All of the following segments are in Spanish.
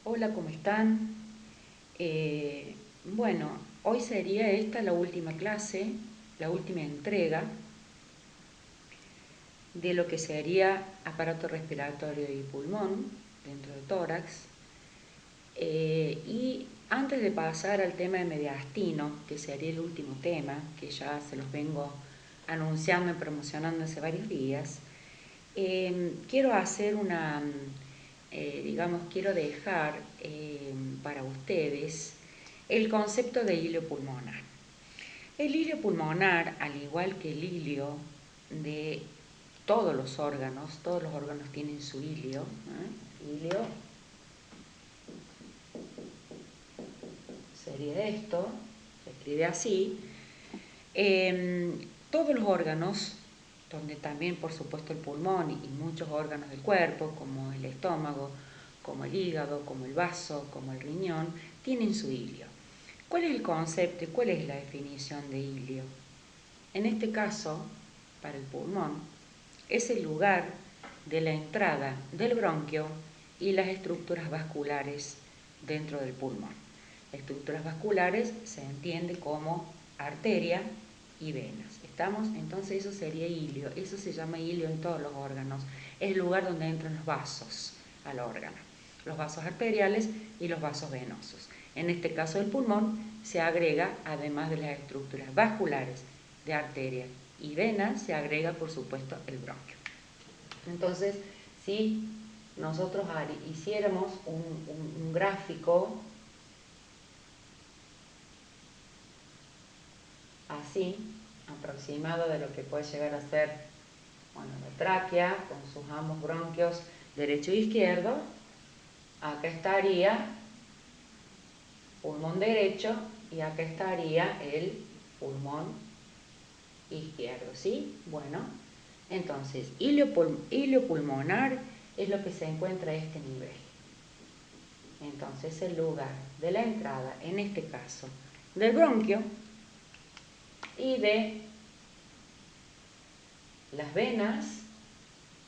Hola, ¿cómo están? Bueno, hoy sería esta la última clase, la última entrega de lo que sería aparato respiratorio y pulmón dentro de tórax. Y antes de pasar al tema de mediastino, que sería el último tema, que ya se los vengo anunciando y promocionando hace varios días, quiero hacer quiero dejar para ustedes el concepto de hilio pulmonar. El hilio pulmonar, al igual que el hilio de todos los órganos tienen su hilio, hilio sería esto, se escribe así. Todos los órganos, donde también por supuesto el pulmón y muchos órganos del cuerpo, como el estómago, como el hígado, como el vaso, como el riñón, tienen su hilio. ¿Cuál es el concepto y cuál es la definición de hilio? En este caso, para el pulmón, es el lugar de la entrada del bronquio y las estructuras vasculares dentro del pulmón. Estructuras vasculares se entiende como arteria y venas. ¿Estamos? Entonces eso sería hilio. Eso se llama hilio en todos los órganos. Es el lugar donde entran los vasos al órgano. Los vasos arteriales y los vasos venosos. En este caso del pulmón se agrega, además de las estructuras vasculares de arteria y vena, se agrega por supuesto el bronquio. Entonces, si nosotros hiciéramos un gráfico así, aproximado de lo que puede llegar a ser, bueno, la tráquea con sus ambos bronquios derecho e izquierdo, acá estaría pulmón derecho y acá estaría el pulmón izquierdo, ¿sí? Bueno, entonces, hilio pulmonar es lo que se encuentra a este nivel. Entonces, el lugar de la entrada, en este caso, del bronquio y de las venas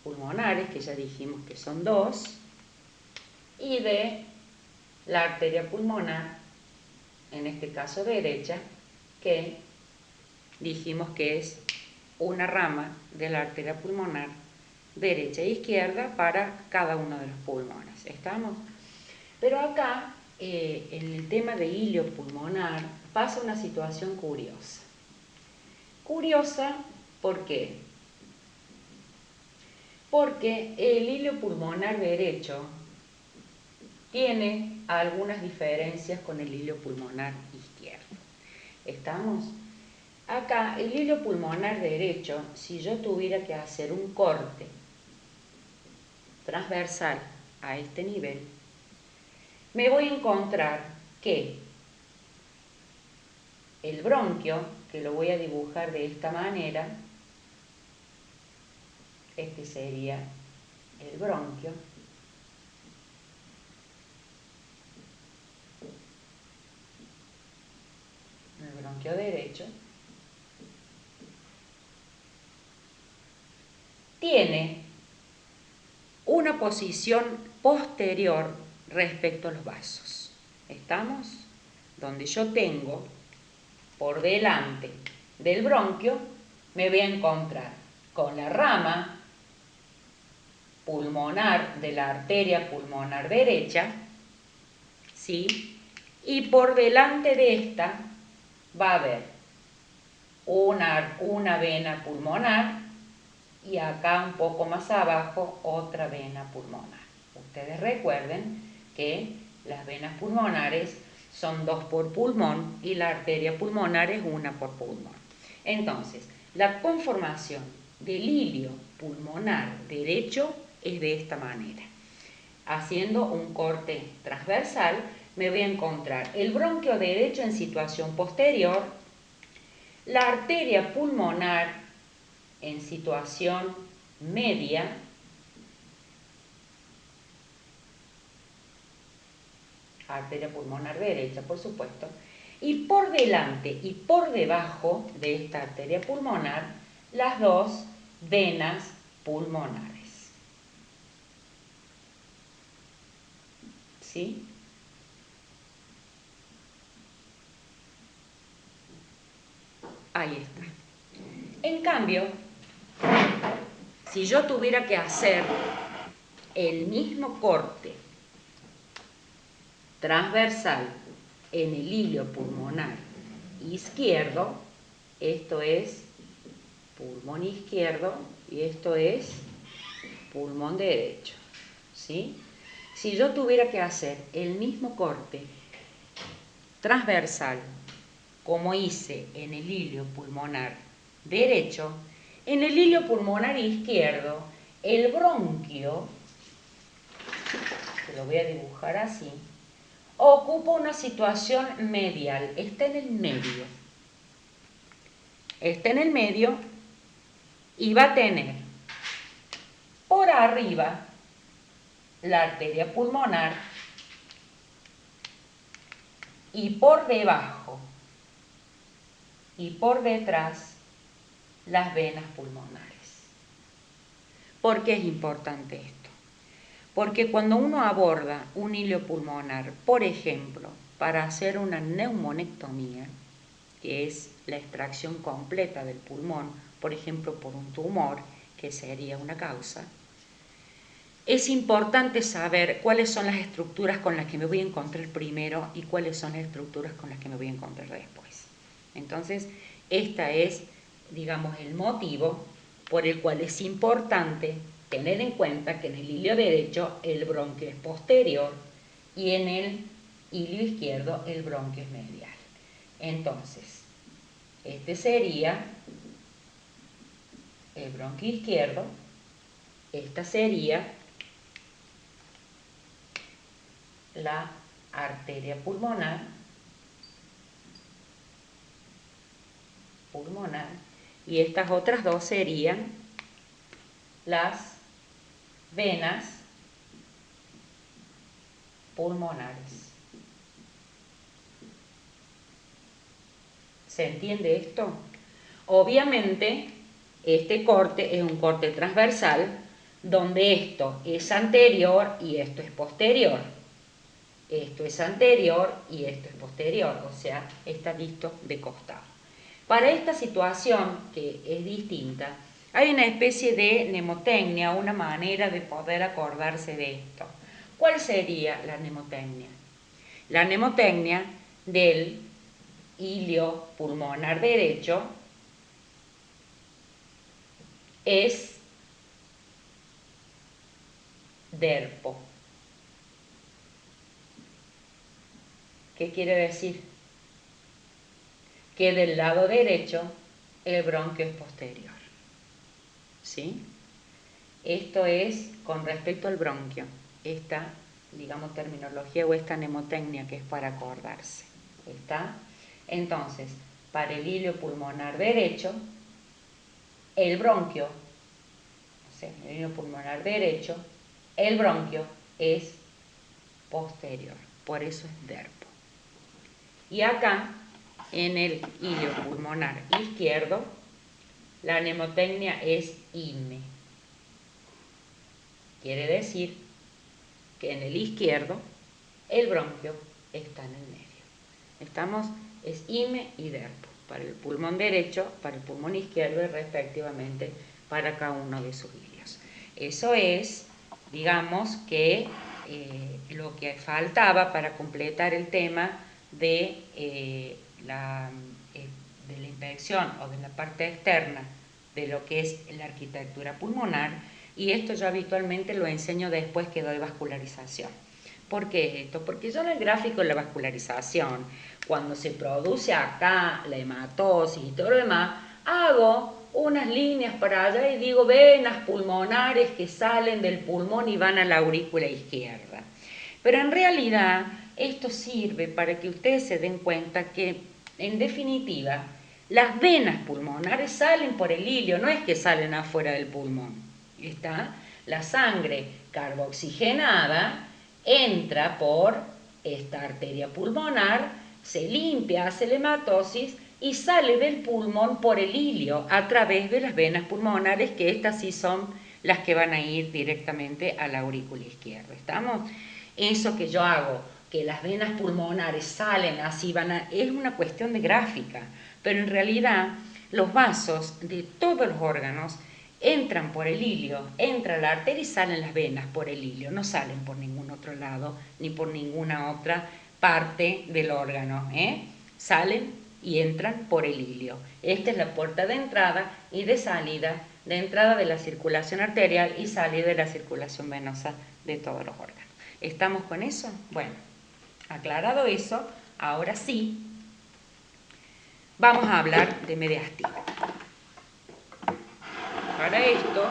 pulmonares, que ya dijimos que son dos, y de la arteria pulmonar, en este caso derecha, que dijimos que es una rama de la arteria pulmonar derecha e izquierda para cada uno de los pulmones. ¿Estamos? Pero acá, en el tema de hilio pulmonar, pasa una situación curiosa. Curiosa, ¿por qué? Porque el hilio pulmonar derecho tiene algunas diferencias con el hilio pulmonar izquierdo. ¿Estamos? Acá, el hilio pulmonar derecho, si yo tuviera que hacer un corte transversal a este nivel, me voy a encontrar que el bronquio, que lo voy a dibujar de esta manera, este sería el bronquio, derecho, tiene una posición posterior respecto a los vasos. ¿Estamos? Donde yo tengo por delante del bronquio, me voy a encontrar con la rama pulmonar de la arteria pulmonar derecha, ¿sí? Y por delante de esta va a haber una vena pulmonar y acá un poco más abajo otra vena pulmonar. Ustedes recuerden que las venas pulmonares son dos por pulmón y la arteria pulmonar es una por pulmón. Entonces, la conformación del hilio pulmonar derecho es de esta manera. Haciendo un corte transversal, me voy a encontrar el bronquio derecho en situación posterior, la arteria pulmonar en situación media, arteria pulmonar derecha, por supuesto, y por delante y por debajo de esta arteria pulmonar, las dos venas pulmonares. ¿sí? Ahí está. En cambio, si yo tuviera que hacer el mismo corte transversal en el hilio pulmonar izquierdo, esto es pulmón izquierdo y esto es pulmón derecho, ¿sí? Si yo tuviera que hacer el mismo corte transversal como hice en el hilio pulmonar derecho, en el hilio pulmonar izquierdo, el bronquio, que lo voy a dibujar así, ocupa una situación medial, está en el medio. Está en el medio y va a tener por arriba la arteria pulmonar y por debajo y por detrás las venas pulmonares. ¿Por qué es importante esto? Porque cuando uno aborda un hilio pulmonar, por ejemplo, para hacer una neumonectomía, que es la extracción completa del pulmón, por ejemplo, por un tumor, que sería una causa, es importante saber cuáles son las estructuras con las que me voy a encontrar primero y cuáles son las estructuras con las que me voy a encontrar después. Entonces, este es, digamos, el motivo por el cual es importante tener en cuenta que en el hilio derecho el bronquio es posterior y en el hilio izquierdo el bronquio es medial. Entonces, este sería el bronquio izquierdo, esta sería la arteria pulmonar, y estas otras dos serían las venas pulmonares. ¿Se entiende esto? Obviamente, este corte es un corte transversal donde esto es anterior y esto es posterior. Esto es anterior y esto es posterior, o sea, está visto de costado. Para esta situación, que es distinta, hay una especie de mnemotecnia, una manera de poder acordarse de esto. ¿Cuál sería la mnemotecnia? La mnemotecnia del hilio pulmonar derecho es DERPO. ¿Qué quiere decir? Que del lado derecho el bronquio es posterior. ¿Sí? Esto es con respecto al bronquio, esta, digamos, terminología o esta mnemotecnia que es para acordarse. ¿Está? Entonces, para el hilio pulmonar derecho, el bronquio, o sea, el hilio pulmonar derecho, el bronquio es posterior, por eso es DERPO. Y acá, en el hilio pulmonar izquierdo, la mnemotecnia es IME. Quiere decir que en el izquierdo el bronquio está en el medio. Estamos, es IME y DERPO, para el pulmón derecho, para el pulmón izquierdo y respectivamente para cada uno de sus hilios. Eso es, digamos, que lo que faltaba para completar el tema de la inspección o de la parte externa de lo que es la arquitectura pulmonar, y esto yo habitualmente lo enseño después que doy vascularización. ¿Por qué esto? Porque yo en el gráfico de la vascularización, cuando se produce acá la hematosis y todo lo demás, hago unas líneas para allá y digo venas pulmonares que salen del pulmón y van a la aurícula izquierda. Pero en realidad esto sirve para que ustedes se den cuenta que, en definitiva, las venas pulmonares salen por el hilio, no es que salen afuera del pulmón. ¿Está? La sangre carboxigenada entra por esta arteria pulmonar, se limpia, hace la hematosis y sale del pulmón por el hilio a través de las venas pulmonares, que estas sí son las que van a ir directamente a la aurícula izquierda. ¿Estamos? Eso que yo hago, que las venas pulmonares salen así, es una cuestión de gráfica, pero en realidad los vasos de todos los órganos entran por el ilio, entra la arteria y salen las venas por el ilio, no salen por ningún otro lado ni por ninguna otra parte del órgano, salen y entran por el ilio. Esta es la puerta de entrada y de salida, de entrada de la circulación arterial y salida de la circulación venosa de todos los órganos. ¿Estamos con eso? Bueno, aclarado eso, ahora sí, vamos a hablar de mediastino. Para esto,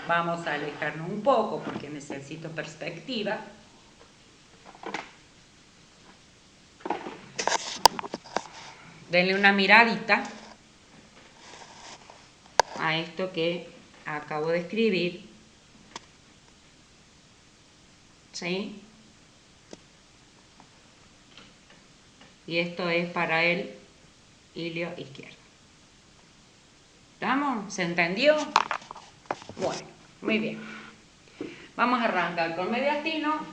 vamos a alejarnos un poco porque necesito perspectiva. Denle una miradita a esto que acabo de escribir. ¿Sí? Y esto es para el ilio izquierdo. ¿Estamos? ¿Se entendió? Bueno, muy bien. Vamos a arrancar con mediastino.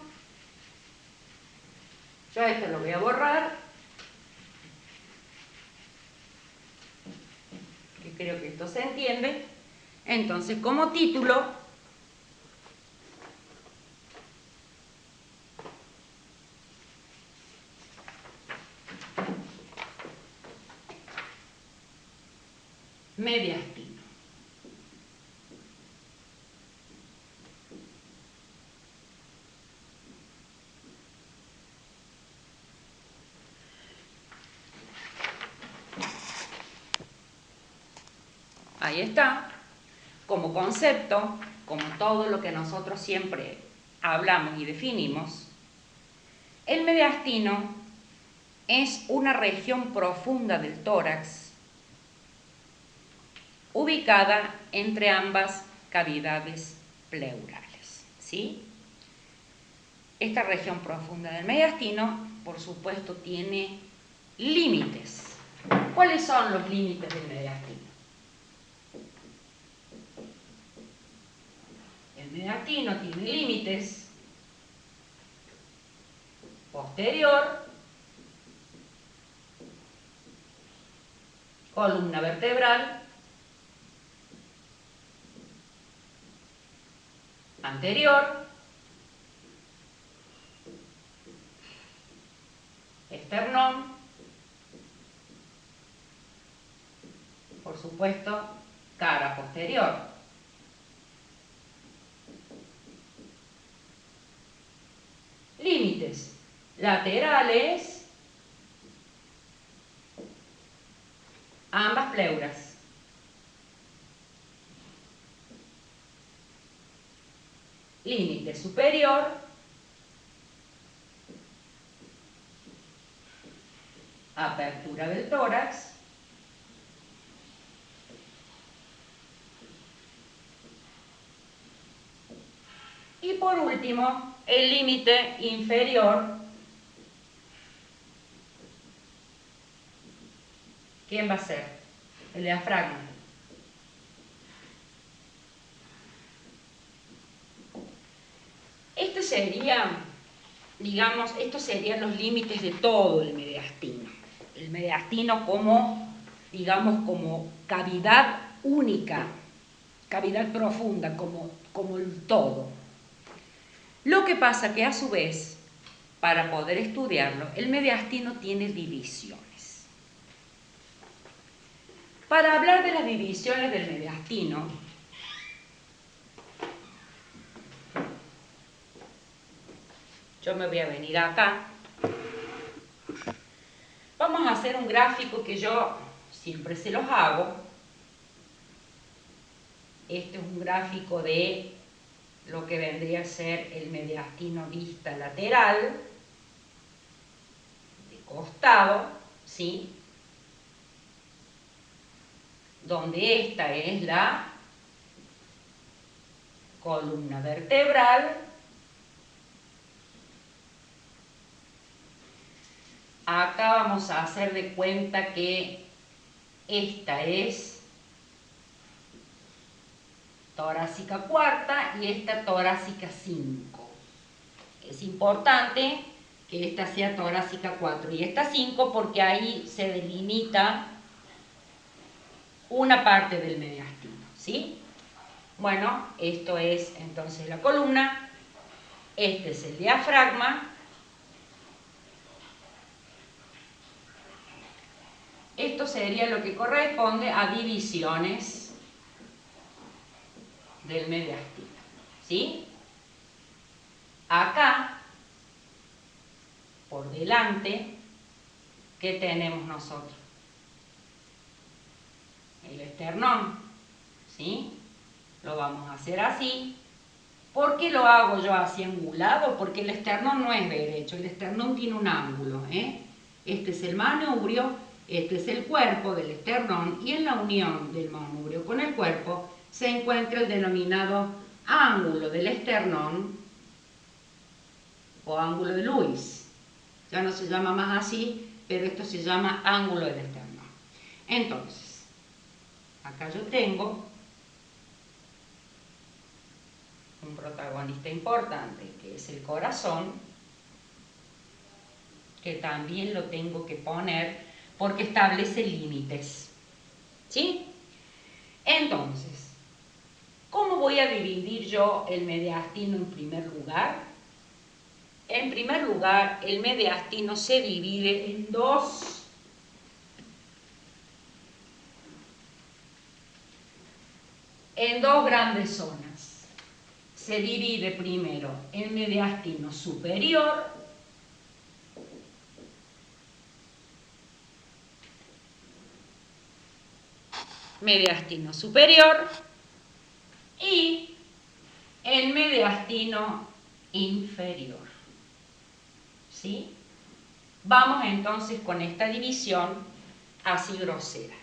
Yo esto lo voy a borrar, que creo que esto se entiende. Entonces, como título, mediastino. Ahí está. Como concepto, como todo lo que nosotros siempre hablamos y definimos, el mediastino es una región profunda del tórax ubicada entre ambas cavidades pleurales, ¿sí? Esta región profunda del mediastino, por supuesto, tiene límites. ¿Cuáles son los límites del mediastino? El mediastino tiene límites posterior, columna vertebral, anterior, esternón, por supuesto, cara posterior. Límites laterales, ambas pleuras. Límite superior, apertura del tórax, y por último, el límite inferior. ¿Quién va a ser? El diafragma. Este sería, digamos, estos serían los límites de todo el mediastino. El mediastino como, digamos, como cavidad única, cavidad profunda, como el todo. Lo que pasa que a su vez, para poder estudiarlo, el mediastino tiene divisiones. Para hablar de las divisiones del mediastino, yo me voy a venir acá. Vamos a hacer un gráfico que yo siempre se los hago. Este es un gráfico de lo que vendría a ser el mediastino vista lateral, de costado, ¿sí? Donde esta es la columna vertebral. Acá vamos a hacer de cuenta que esta es torácica cuarta y esta torácica 5. Es importante que esta sea torácica 4 y esta 5 porque ahí se delimita una parte del mediastino, ¿sí? Bueno, esto es entonces la columna, este es el diafragma, esto sería lo que corresponde a divisiones del mediastino, ¿sí? Acá, por delante, ¿qué tenemos nosotros? El esternón, ¿sí? Lo vamos a hacer así. ¿Por qué lo hago yo así angulado? Porque el esternón no es derecho, el esternón tiene un ángulo, ¿eh? Este es el manubrio, este es el cuerpo del esternón y en la unión del manubrio con el cuerpo se encuentra el denominado ángulo del esternón o ángulo de Lewis. Ya no se llama más así, pero esto se llama ángulo del esternón. Entonces, acá yo tengo un protagonista importante, que es el corazón, que también lo tengo que poner porque establece límites, ¿sí? Entonces, ¿cómo voy a dividir yo el mediastino en primer lugar? En primer lugar, el mediastino se divide en dos grandes zonas. Se divide primero en mediastino superior y el mediastino inferior, ¿sí? Vamos entonces con esta división así grosera.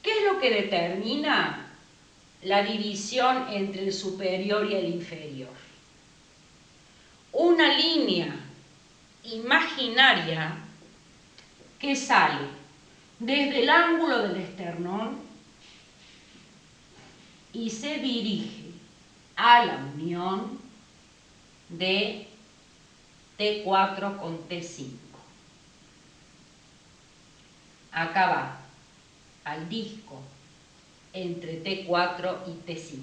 ¿Qué es lo que determina la división entre el superior y el inferior? Una línea imaginaria que sale desde el ángulo del esternón y se dirige a la unión de T4 con T5. Acá va al disco entre T4 y T5.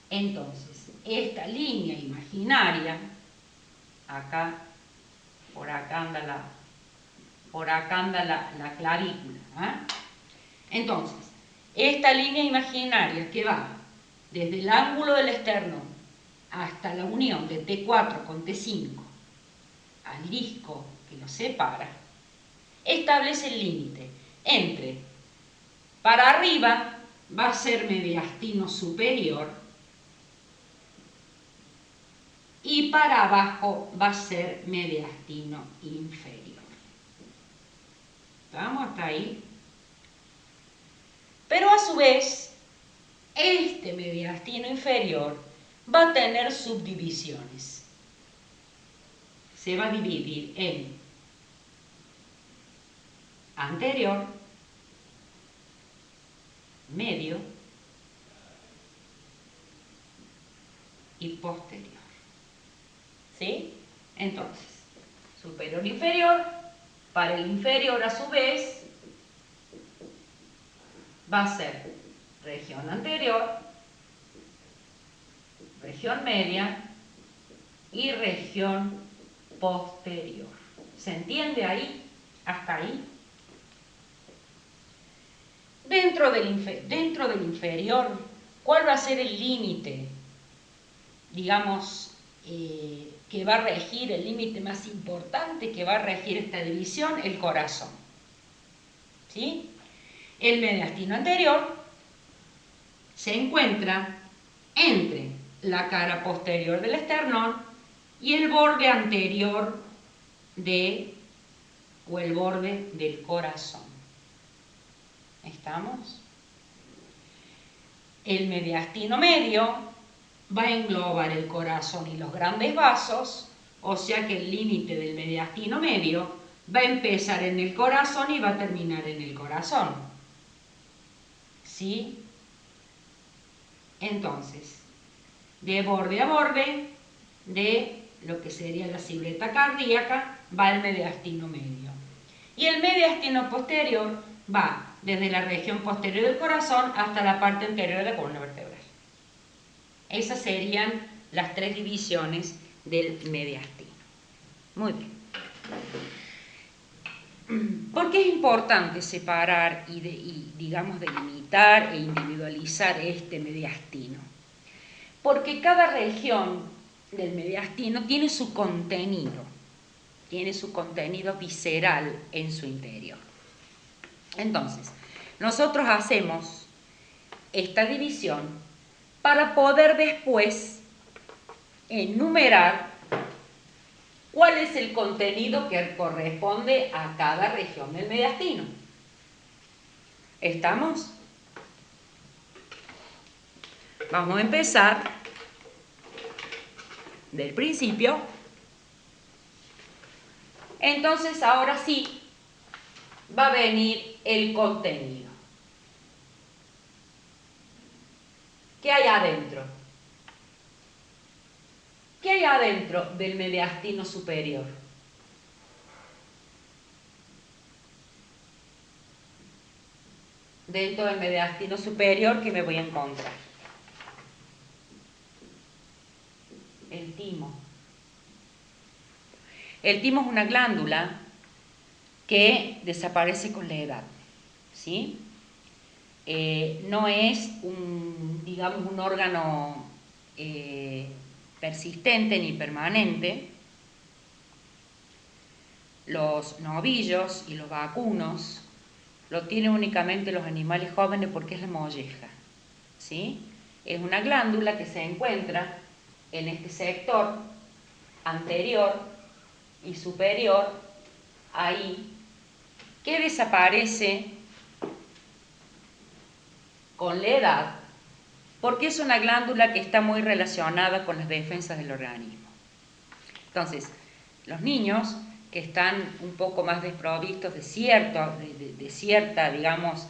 Entonces, esta línea imaginaria, acá, por acá anda la clavícula, ¿eh? Entonces, esta línea imaginaria que va desde el ángulo del esternón hasta la unión de T4 con T5 al disco que lo separa, establece el límite entre, para arriba va a ser mediastino superior y para abajo va a ser mediastino inferior. ¿Estamos hasta ahí? Pero a su vez, este mediastino inferior va a tener subdivisiones. Se va a dividir en anterior, medio y posterior. ¿Sí? Entonces, superior e inferior, para el inferior a su vez va a ser región anterior, región media y región posterior. ¿Se entiende ahí? ¿Hasta ahí? Dentro del inferior, ¿cuál va a ser el límite? Digamos, que va a regir, el límite más importante que va a regir esta división, el corazón. ¿Sí? El mediastino anterior se encuentra entre la cara posterior del esternón y el borde anterior o el borde del corazón. ¿Estamos? El mediastino medio va a englobar el corazón y los grandes vasos, o sea que el límite del mediastino medio va a empezar en el corazón y va a terminar en el corazón. ¿Sí? Entonces, de borde a borde de lo que sería la silueta cardíaca va el mediastino medio. Y el mediastino posterior va desde la región posterior del corazón hasta la parte anterior de la columna vertebral. Esas serían las tres divisiones del mediastino. Muy bien. ¿Por qué es importante separar y digamos, delimitar e individualizar este mediastino? Porque cada región del mediastino tiene su contenido visceral en su interior. Entonces, nosotros hacemos esta división para poder después enumerar cuál es el contenido que corresponde a cada región del mediastino. ¿Estamos? Vamos a empezar del principio. Entonces, ahora sí, va a venir el contenido. ¿Qué hay adentro? ¿Qué hay adentro del mediastino superior? Dentro del mediastino superior, ¿qué me voy a encontrar? El timo. El timo es una glándula que desaparece con la edad, ¿sí? No es digamos, un órgano persistente ni permanente. Los novillos y los vacunos lo tienen únicamente los animales jóvenes porque es la molleja, ¿sí? Es una glándula que se encuentra en este sector anterior y superior, ahí, que desaparece con la edad, porque es una glándula que está muy relacionada con las defensas del organismo. Entonces, los niños que están un poco más desprovistos de cierta, digamos,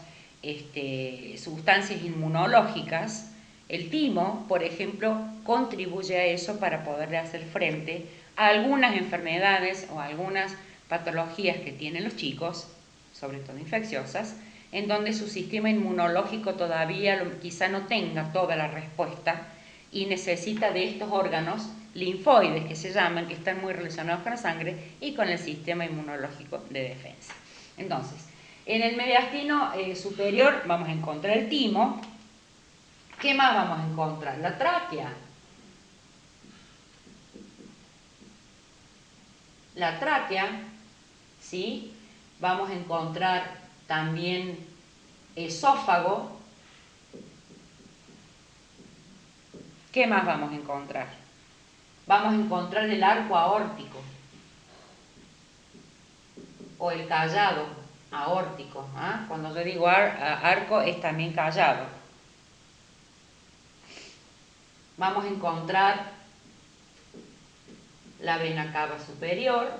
sustancias inmunológicas, el timo, por ejemplo, contribuye a eso para poder hacer frente a algunas enfermedades o algunas patologías que tienen los chicos, sobre todo infecciosas, en donde su sistema inmunológico todavía quizá no tenga toda la respuesta y necesita de estos órganos linfoides, que se llaman, que están muy relacionados con la sangre y con el sistema inmunológico de defensa. Entonces, en el mediastino superior vamos a encontrar el timo. ¿Qué más vamos a encontrar? La tráquea. La tráquea, ¿sí? Vamos a encontrar también esófago. ¿Qué más vamos a encontrar? Vamos a encontrar el arco aórtico o el callado aórtico. ¿Ah? Cuando yo digo arco es también callado. Vamos a encontrar la vena cava superior,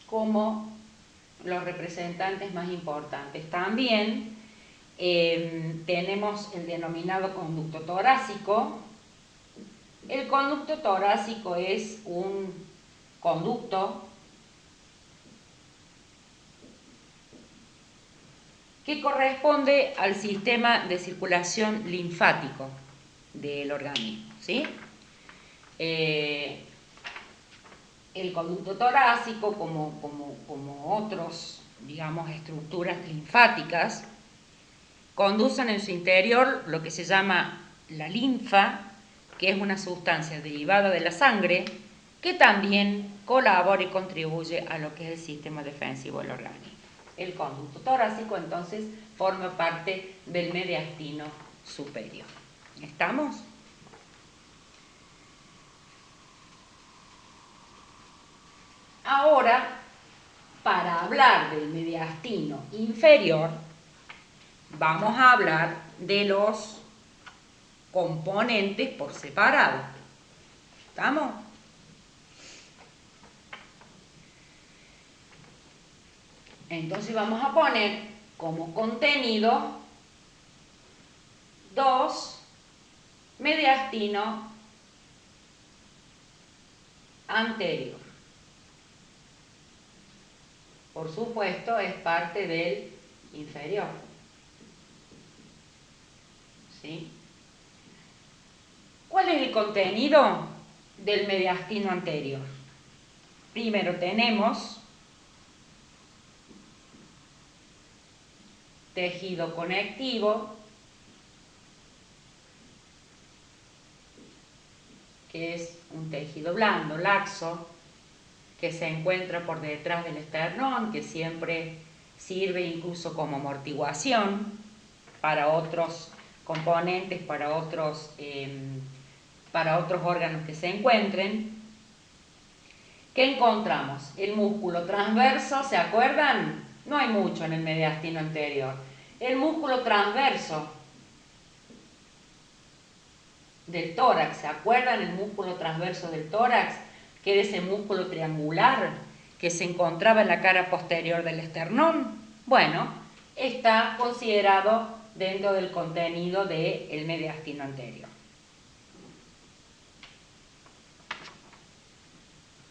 como los representantes más importantes. También tenemos el denominado conducto torácico. El conducto torácico es un conducto que corresponde al sistema de circulación linfático del organismo, ¿sí? El conducto torácico, como otros, digamos, estructuras linfáticas, conducen en su interior lo que se llama la linfa, que es una sustancia derivada de la sangre, que también colabora y contribuye a lo que es el sistema defensivo del organismo. El conducto torácico, entonces, forma parte del mediastino superior. ¿Estamos? Ahora, para hablar del mediastino inferior, vamos a hablar de los componentes por separado. ¿Estamos? Entonces vamos a poner como contenido 2 mediastino anterior. Por supuesto, es parte del inferior. ¿Sí? ¿Cuál es el contenido del mediastino anterior? Primero tenemos tejido conectivo, que es un tejido blando, laxo, que se encuentra por detrás del esternón, que siempre sirve incluso como amortiguación para otros componentes, para otros órganos que se encuentren. ¿Qué encontramos? El músculo transverso, ¿se acuerdan? No hay mucho en el mediastino anterior. El músculo transverso del tórax, ¿se acuerdan el músculo transverso del tórax? Que era ese músculo triangular que se encontraba en la cara posterior del esternón. Bueno, está considerado dentro del contenido del mediastino anterior.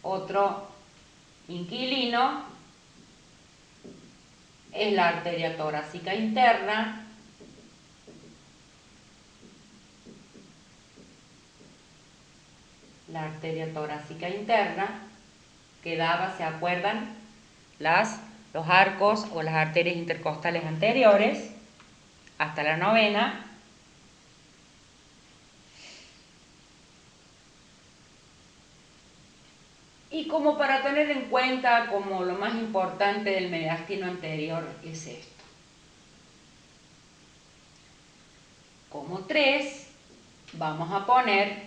Otro inquilino es la arteria torácica interna, que daba, ¿se acuerdan? Los arcos o las arterias intercostales anteriores hasta la novena. Y como para tener en cuenta como lo más importante del mediastino anterior es esto. Como 3 vamos a poner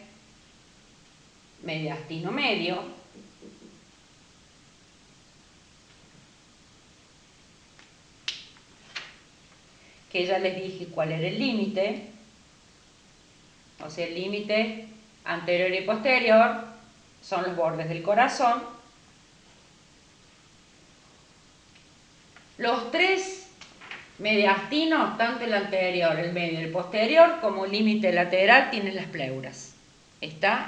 mediastino medio, que ya les dije cuál era el límite, o sea, el límite anterior y posterior son los bordes del corazón. Los 3 mediastinos, tanto el anterior, el medio y el posterior, como límite lateral, tienen las pleuras.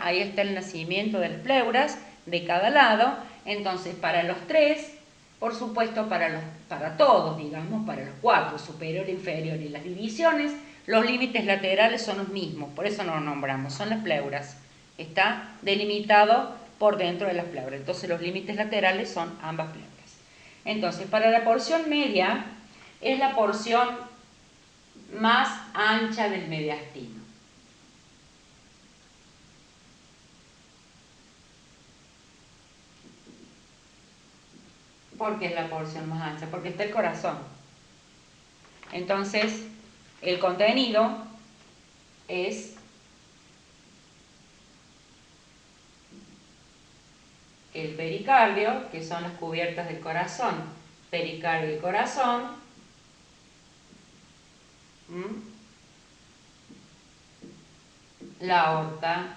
Ahí está el nacimiento de las pleuras de cada lado. Entonces, para los 3, por supuesto, para todos, digamos, para los 4, superior, inferior y las divisiones, los límites laterales son los mismos, por eso no los nombramos, son las pleuras. Está delimitado por dentro de las pleuras. Entonces, los límites laterales son ambas pleuras. Entonces, para la porción media, es la porción más ancha del mediastino. ¿Por qué es la porción más ancha? Porque está el corazón. Entonces, el contenido es el pericardio, que son las cubiertas del corazón, pericardio y corazón, la aorta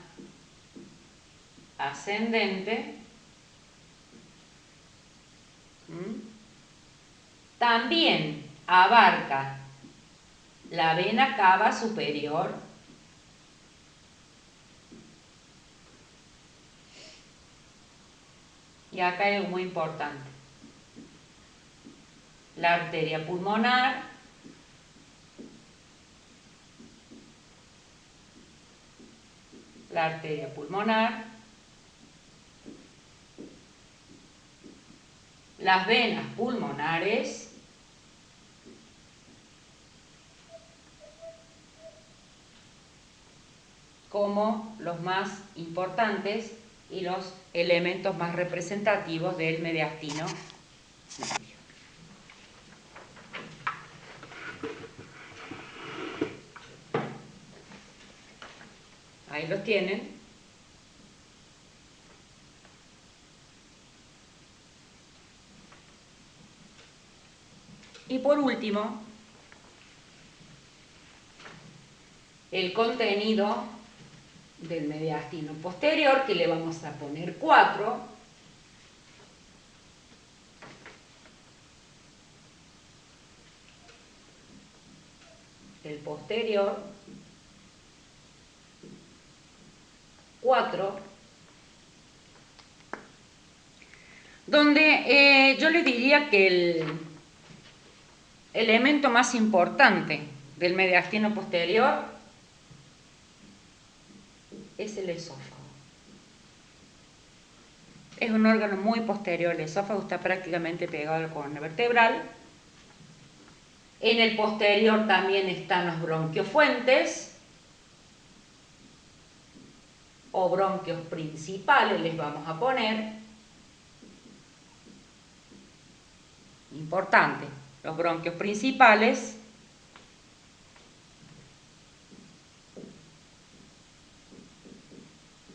ascendente, también abarca la vena cava superior, y acá hay algo muy importante, la arteria pulmonar, las venas pulmonares, como los más importantes y los elementos más representativos del mediastino medio. Ahí los tienen. Y por último, el contenido del mediastino posterior, que le vamos a poner 4, del posterior, 4, donde yo les diría que el elemento más importante del mediastino posterior es el esófago. Es un órgano muy posterior, el esófago está prácticamente pegado a la columna vertebral. En el posterior también están los bronquiofuentes o bronquios principales, les vamos a poner. Importante, los bronquios principales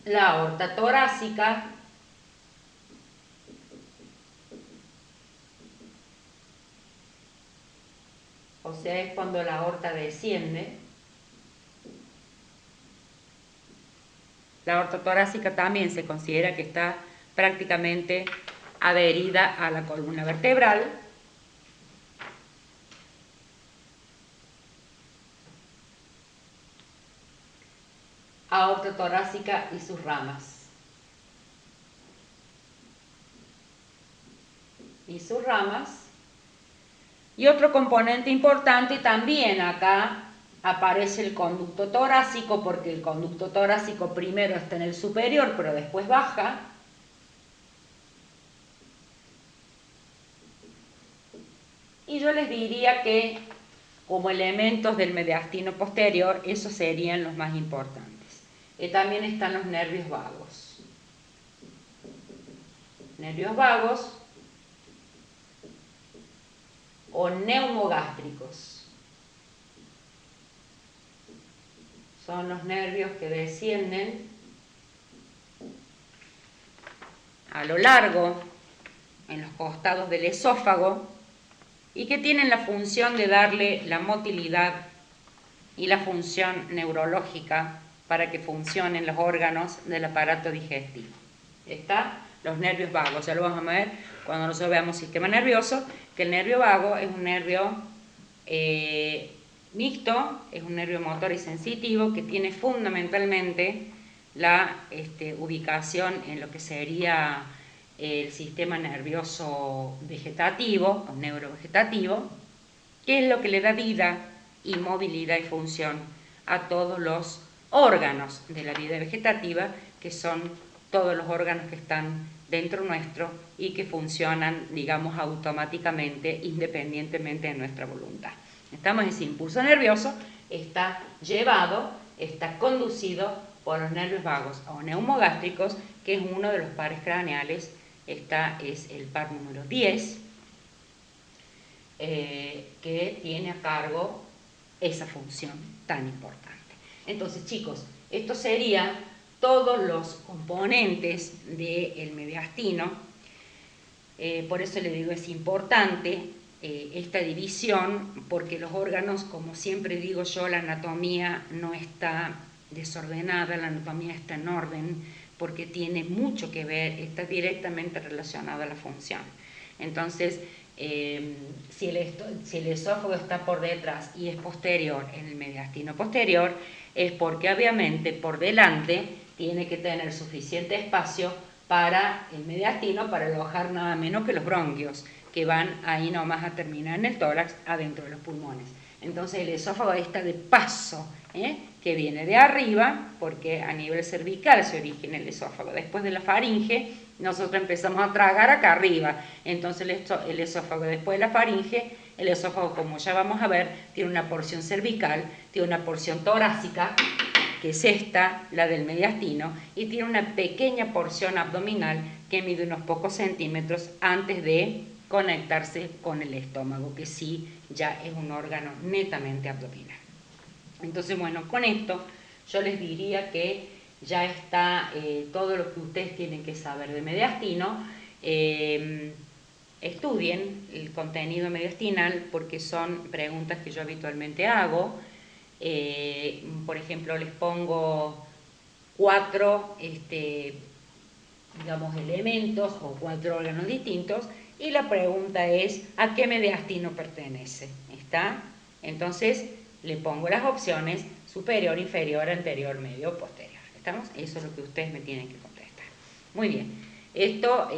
la aorta torácica, o sea, es cuando la aorta desciende. La aorta torácica también se considera que está prácticamente adherida a la columna vertebral. Aorta torácica y sus ramas. Y otro componente importante también acá aparece el conducto torácico, porque el conducto torácico primero está en el superior, pero después baja. Y yo les diría que como elementos del mediastino posterior, esos serían los más importantes. También están los nervios vagos. Nervios vagos o neumogástricos. Son los nervios que descienden a lo largo, en los costados del esófago, y que tienen la función de darle la motilidad y la función neurológica para que funcionen los órganos del aparato digestivo. Está los nervios vagos, ya lo vamos a ver cuando nosotros veamos sistema nervioso, que el nervio vago es un nervio mixto, es un nervio motor y sensitivo que tiene fundamentalmente la ubicación en lo que sería el sistema nervioso vegetativo o neurovegetativo, que es lo que le da vida y movilidad y función a todos los órganos de la vida vegetativa, que son todos los órganos que están dentro nuestro y que funcionan, digamos, automáticamente, independientemente de nuestra voluntad. Ese impulso nervioso está llevado, está conducido por los nervios vagos o neumogástricos, que es uno de los pares craneales. Esta es el par número 10, que tiene a cargo esa función tan importante. Entonces, chicos, esto serían todos los componentes del mediastino. Por eso le digo, es importante esta división, porque los órganos, como siempre digo yo, la anatomía no está desordenada, la anatomía está en orden, porque tiene mucho que ver, está directamente relacionada a la función. Entonces, si el esófago está por detrás y es posterior en el mediastino posterior, es porque obviamente por delante tiene que tener suficiente espacio para el mediastino para alojar nada menos que los bronquios, que van ahí nomás a terminar en el tórax, adentro de los pulmones. Entonces el esófago está de paso, que viene de arriba, porque a nivel cervical se origina el esófago. Después de la faringe, nosotros empezamos a tragar acá arriba. Entonces el esófago, después de la faringe, el esófago, como ya vamos a ver, tiene una porción cervical, tiene una porción torácica, que es esta, la del mediastino, y tiene una pequeña porción abdominal que mide unos pocos centímetros antes de conectarse con el estómago, que sí ya es un órgano netamente abdominal. Entonces, bueno, con esto yo les diría que ya está todo lo que ustedes tienen que saber de mediastino. Estudien el contenido mediastinal, porque son preguntas que yo habitualmente hago. Por ejemplo, les pongo 4 digamos, elementos o 4 órganos distintos, y la pregunta es: ¿a qué mediastino pertenece? ¿Está? Entonces, le pongo las opciones superior, inferior, anterior, medio, posterior. ¿Estamos? Eso es lo que ustedes me tienen que contestar. Muy bien. Esta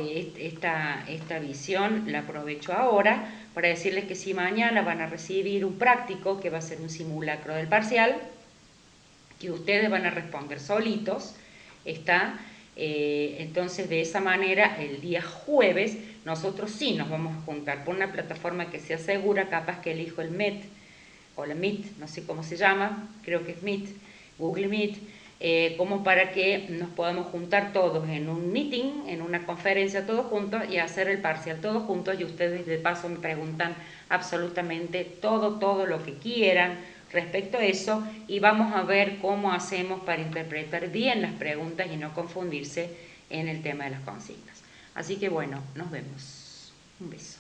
visión la aprovecho ahora para decirles que si mañana van a recibir un práctico, que va a ser un simulacro del parcial, que ustedes van a responder solitos, ¿está? Entonces, de esa manera, el día jueves, nosotros sí nos vamos a juntar por una plataforma que sea segura, capaz que elijo el Meet, o la Meet, no sé cómo se llama, creo que es Meet, Google Meet, como para que nos podamos juntar todos en un meeting, en una conferencia todos juntos y hacer el parcial todos juntos, y ustedes de paso me preguntan absolutamente todo lo que quieran respecto a eso, y vamos a ver cómo hacemos para interpretar bien las preguntas y no confundirse en el tema de las consignas. Así que bueno, nos vemos. Un beso.